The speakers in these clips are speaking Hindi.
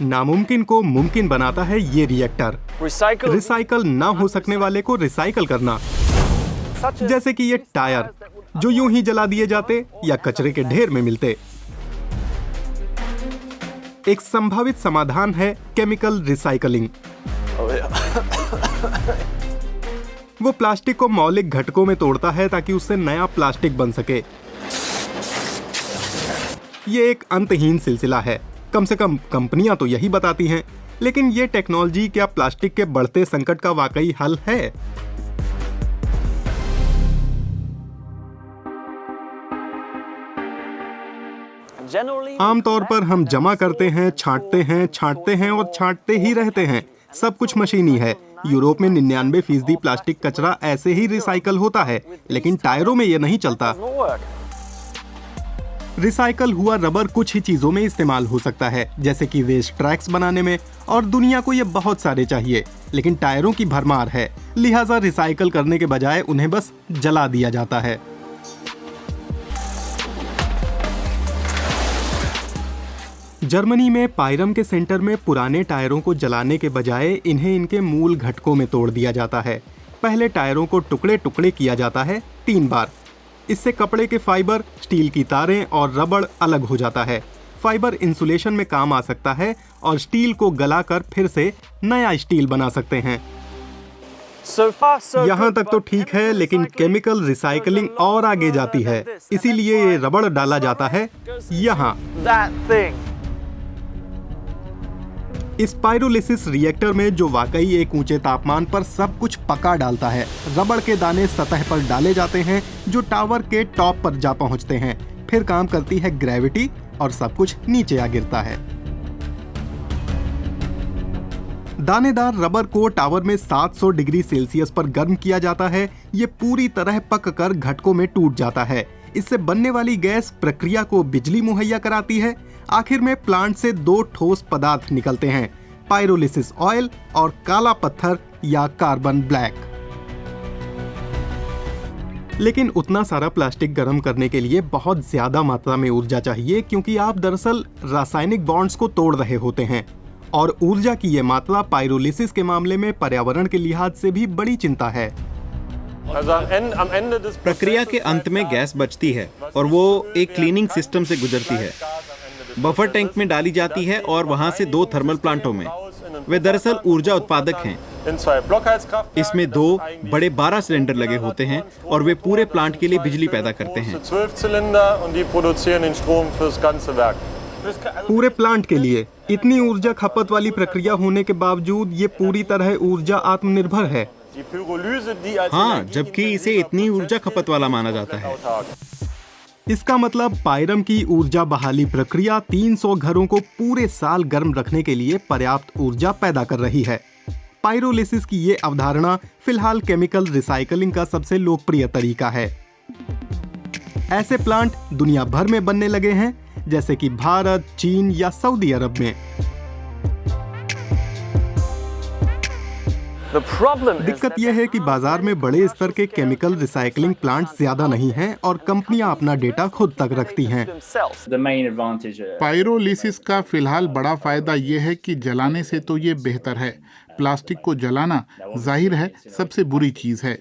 नामुमकिन को मुमकिन बनाता है ये रिएक्टर। रिसाइकल ना हो सकने वाले को रिसाइकल करना, जैसे कि ये टायर जो यूं ही जला दिए जाते या कचरे के ढेर में मिलते। एक संभावित समाधान है केमिकल रिसाइकलिंग। वो प्लास्टिक को मौलिक घटकों में तोड़ता है ताकि उससे नया प्लास्टिक बन सके। ये एक अंतहीन सिलसिला है, कम से कम कंपनियां तो यही बताती हैं। लेकिन ये टेक्नोलॉजी क्या प्लास्टिक के बढ़ते संकट का वाकई हल है? आमतौर पर हम जमा करते हैं, छांटते हैं और छांटते ही रहते हैं। सब कुछ मशीनी है। यूरोप में 99% प्लास्टिक कचरा ऐसे ही रिसाइकल होता है, लेकिन टायरों में यह नहीं चलता। रिसाइकल हुआ रबर कुछ ही चीजों में इस्तेमाल हो सकता है, जैसे कि रेस ट्रैक्स बनाने में, और दुनिया को ये बहुत सारे चाहिए। लेकिन टायरों की भरमार है, लिहाजा रिसाइकल करने के बजाय उन्हें बस जला दिया जाता है। जर्मनी में पायरम के सेंटर में पुराने टायरों को जलाने के बजाय इन्हें इनके मूल घटकों में तोड़ दिया जाता है। पहले टायरों को टुकड़े टुकड़े किया जाता है 3 बार। इससे कपड़े के फाइबर, स्टील की तारें और रबड़ अलग हो जाता है। फाइबर इंसुलेशन में काम आ सकता है और स्टील को गलाकर फिर से नया स्टील बना सकते हैं। यहाँ तक तो ठीक है, लेकिन केमिकल रिसाइकलिंग और आगे जाती है। इसीलिए ये रबड़ डाला जाता है यहाँ। इस पायरोलिसिस रिएक्टर में, जो वाकई एक ऊंचे तापमान पर सब कुछ पका डालता है, रबड़ के दाने सतह पर डाले जाते हैं जो टावर के टॉप पर जा पहुंचते हैं। फिर काम करती है ग्रेविटी और सब कुछ नीचे आ गिरता है। दानेदार रबर को टावर में 700 डिग्री सेल्सियस पर गर्म किया जाता है। ये पूरी तरह पककर घटकों में टूट जाता है। इससे बनने वाली गैस प्रक्रिया को बिजली मुहैया कराती है। आखिर में प्लांट से 2 ठोस पदार्थ निकलते हैं, पायरोलिसिस ऑयल और काला पत्थर या कार्बन ब्लैक। लेकिन उतना सारा प्लास्टिक गर्म करने के लिए बहुत ज्यादा मात्रा में ऊर्जा चाहिए, क्योंकि आप दरअसल रासायनिक बॉन्ड्स को तोड़ रहे होते हैं। और ऊर्जा की ये मात्रा पायरोलिसिस के मामले में पर्यावरण के लिहाज से भी बड़ी चिंता है। प्रक्रिया के अंत में गैस बचती है और वो एक क्लीनिंग सिस्टम से गुजरती है, बफर टैंक में डाली जाती है और वहां से 2 थर्मल प्लांटों में। वे दरअसल ऊर्जा उत्पादक हैं। इसमें 2 बड़े 12 सिलेंडर लगे होते हैं और वे पूरे प्लांट के लिए बिजली पैदा करते हैं। पूरे प्लांट के लिए इतनी ऊर्जा खपत वाली प्रक्रिया होने के बावजूद ये पूरी तरह ऊर्जा आत्मनिर्भर है। हाँ, जबकि इसे इतनी ऊर्जा खपत वाला माना जाता है। इसका मतलब पायरम की ऊर्जा बहाली प्रक्रिया 300 घरों को पूरे साल गर्म रखने के लिए पर्याप्त ऊर्जा पैदा कर रही है। पायरोलिसिस की ये अवधारणा फिलहाल केमिकल रिसाइकलिंग का सबसे लोकप्रिय तरीका है। ऐसे प्लांट दुनिया भर में बनने लगे हैं, जैसे कि भारत, चीन या सऊदी अरब में। दिक्कत यह है कि बाजार में बड़े स्तर के केमिकल रिसाइकलिंग प्लांट ज्यादा नहीं हैं और कंपनियां अपना डेटा खुद तक रखती हैं। पायरोलिसिस का फिलहाल बड़ा फायदा यह है कि जलाने से तो ये बेहतर है। प्लास्टिक को जलाना जाहिर है सबसे बुरी चीज है।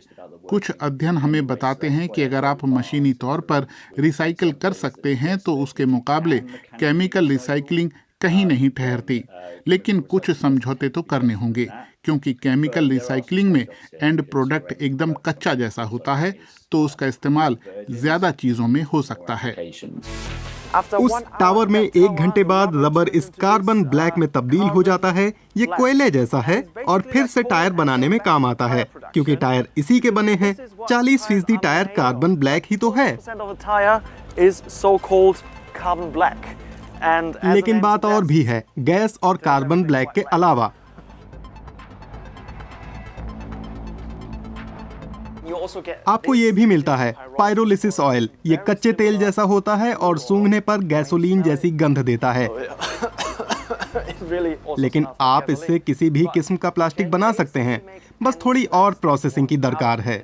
कुछ अध्ययन हमें बताते हैं कि अगर आप मशीनी तौर पर रिसाइकल कर सकते हैं तो उसके मुकाबले केमिकल रिसाइकलिंग कहीं नहीं ठहरती। लेकिन कुछ समझौते तो करने होंगे, क्योंकि केमिकल रिसाइकलिंग में एंड प्रोडक्ट एकदम कच्चा जैसा होता है, तो उसका इस्तेमाल ज्यादा चीजों में हो सकता है। उस टावर में 1 घंटे बाद रबर इस कार्बन ब्लैक में तब्दील हो जाता है। ये कोयले जैसा है और फिर से टायर बनाने में काम आता है, क्योंकि टायर इसी के बने हैं। 40% टायर कार्बन ब्लैक ही तो है। लेकिन बात और भी है, गैस और कार्बन ब्लैक के अलावा। आपको ये भी मिलता है पायरोलिसिस ऑयल। ये कच्चे तेल जैसा होता है और सूंघने पर गैसोलीन जैसी गंध देता है। लेकिन आप इससे किसी भी किस्म का प्लास्टिक बना सकते हैं, बस थोड़ी और प्रोसेसिंग की दरकार है।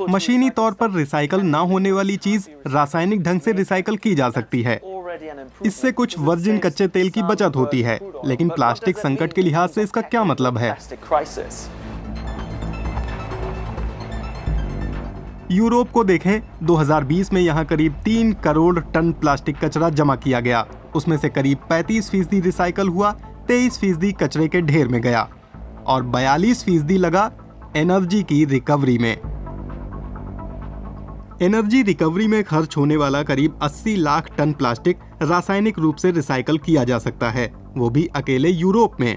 मशीनी तौर पर रिसाइकल ना होने वाली चीज रासायनिक ढंग से रिसाइकल की जा सकती है। इससे कुछ वर्जिन कच्चे तेल की बचत होती है, लेकिन प्लास्टिक संकट के लिहाज से इसका क्या मतलब है? यूरोप को देखें, 2020 में यहाँ करीब 3 करोड़ टन प्लास्टिक कचरा जमा किया गया। उसमें से करीब 35% रिसाइकल हुआ, 23% कचरे के ढेर में गया और 42% लगा एनर्जी की रिकवरी में। एनर्जी रिकवरी में खर्च होने वाला करीब 80 लाख टन प्लास्टिक रासायनिक रूप से रिसाइकल किया जा सकता है, वो भी अकेले यूरोप में।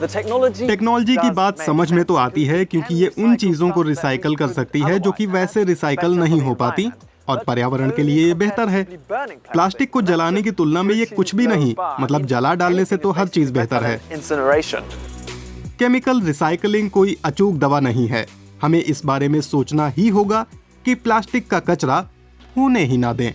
टेक्नोलॉजी की बात समझ में तो आती है, क्योंकि ये उन चीजों को रिसाइकल कर सकती है जो कि वैसे रिसाइकल नहीं हो पाती, और पर्यावरण के लिए ये बेहतर है। प्लास्टिक को जलाने की तुलना में ये कुछ भी नहीं, मतलब जला डालने से तो हर चीज बेहतर है। केमिकल रिसाइकलिंग कोई अचूक दवा नहीं है। हमें इस बारे में सोचना ही होगा कि प्लास्टिक का कचरा होने ही ना दें।